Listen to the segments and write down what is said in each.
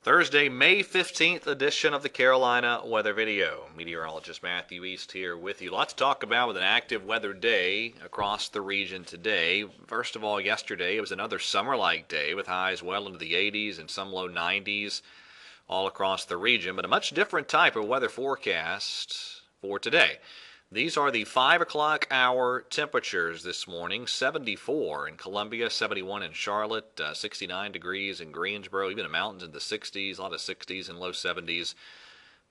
Thursday, May 15th edition of the Carolina Weather Video. Meteorologist Matthew East here with you. Lots to talk about with an active weather day across the region today. First of all, yesterday it was another summer-like day with highs well into the 80s and some low 90s all across the region, but a much different type of weather forecast for today. These are the 5 o'clock hour temperatures this morning. 74 in Columbia, 71 in Charlotte, 69 degrees in Greensboro, even the mountains in the 60s, a lot of 60s and low 70s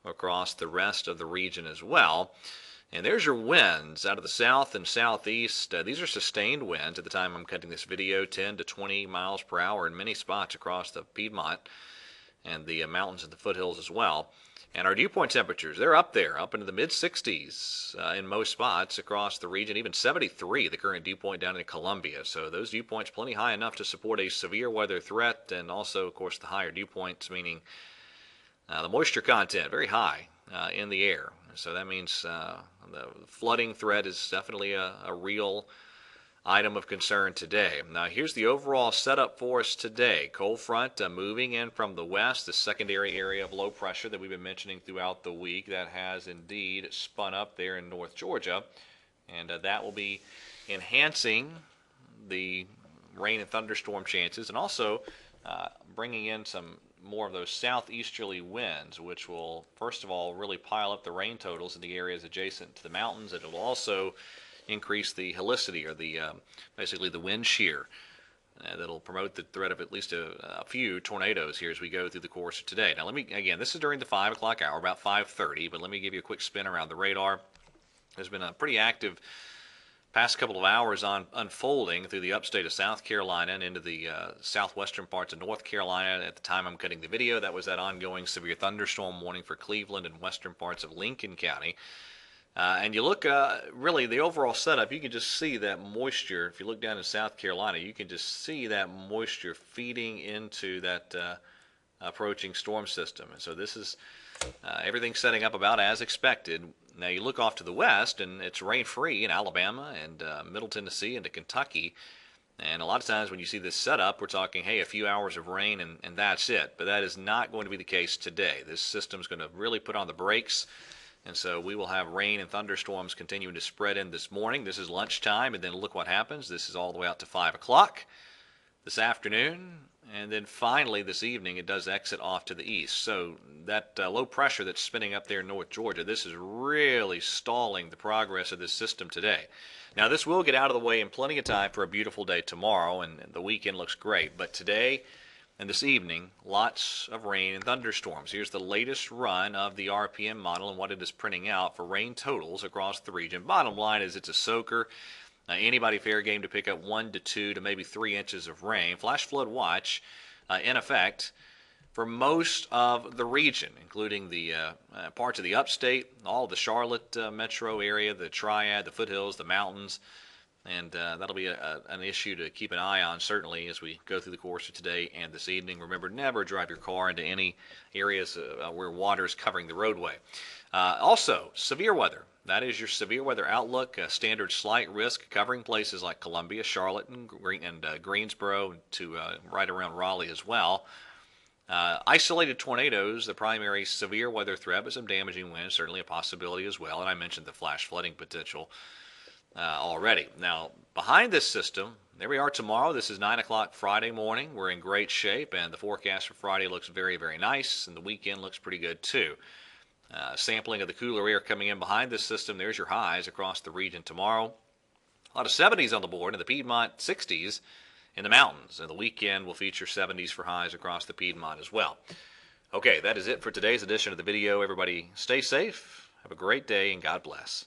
across the rest of the region as well. And there's your winds out of the south and southeast. These are sustained winds at the time I'm cutting this video, 10 to 20 miles per hour in many spots across the Piedmont and the mountains and the foothills as well. And our dew point temperatures, they're up there, up into the mid-60s in most spots across the region, even 73, the current dew point down in Columbia. So those dew points plenty high enough to support a severe weather threat, and also, of course, the higher dew points, meaning the moisture content, very high in the air. So that means the flooding threat is definitely a real item of concern today. Now here's the overall setup for us today. Cold front moving in from the west, the secondary area of low pressure that we've been mentioning throughout the week that has indeed spun up there in North Georgia, and that will be enhancing the rain and thunderstorm chances, and also bringing in some more of those southeasterly winds, which will first of all really pile up the rain totals in the areas adjacent to the mountains. It will also increase the helicity, or the basically the wind shear that'll promote the threat of at least a few tornadoes here as we go through the course of today. Now again, this is during the 5 o'clock hour, about 5:30, but let me give you a quick spin around the radar. There's been a pretty active past couple of hours on unfolding through the upstate of South Carolina and into the southwestern parts of North Carolina. At the time I'm cutting the video, that was that ongoing severe thunderstorm warning for Cleveland and western parts of Lincoln County. And you look, really, the overall setup, you can just see that moisture. If you look down in South Carolina, you can just see that moisture feeding into that approaching storm system. And so this is everything setting up about as expected. Now you look off to the west, and it's rain-free in Alabama and Middle Tennessee into Kentucky. And a lot of times when you see this setup, we're talking, hey, a few hours of rain and that's it. But that is not going to be the case today. This system's going to really put on the brakes. And so we will have rain and thunderstorms continuing to spread in this morning. This is lunchtime, and then look what happens. This is all the way out to 5 o'clock this afternoon. And then finally this evening it does exit off to the east. So that low pressure that's spinning up there in North Georgia, this is really stalling the progress of this system today. Now this will get out of the way in plenty of time for a beautiful day tomorrow, and the weekend looks great. But today and this evening, lots of rain and thunderstorms. Here's the latest run of the RPM model and what it is printing out for rain totals across the region. Bottom line is it's a soaker. Anybody fair game to pick up 1 to 2 to maybe 3 inches of rain. Flash flood watch in effect for most of the region, including the parts of the upstate, all of the Charlotte metro area, the Triad, the foothills, the mountains. And that'll be an issue to keep an eye on, certainly, as we go through the course of today and this evening. Remember, never drive your car into any areas where water is covering the roadway. Also, severe weather. That is your severe weather outlook. Standard slight risk covering places like Columbia, Charlotte, and Greensboro, to right around Raleigh as well. Isolated tornadoes, the primary severe weather threat, but some damaging winds, certainly a possibility as well. And I mentioned the flash flooding potential already. Now, behind this system, there we are tomorrow. This is 9 o'clock Friday morning. We're in great shape, and the forecast for Friday looks very, very nice, and the weekend looks pretty good too. Sampling of the cooler air coming in behind this system. There's your highs across the region tomorrow. A lot of 70s on the board, in the Piedmont, 60s in the mountains, and the weekend will feature 70s for highs across the Piedmont as well. Okay, that is it for today's edition of the video. Everybody stay safe, have a great day, and God bless.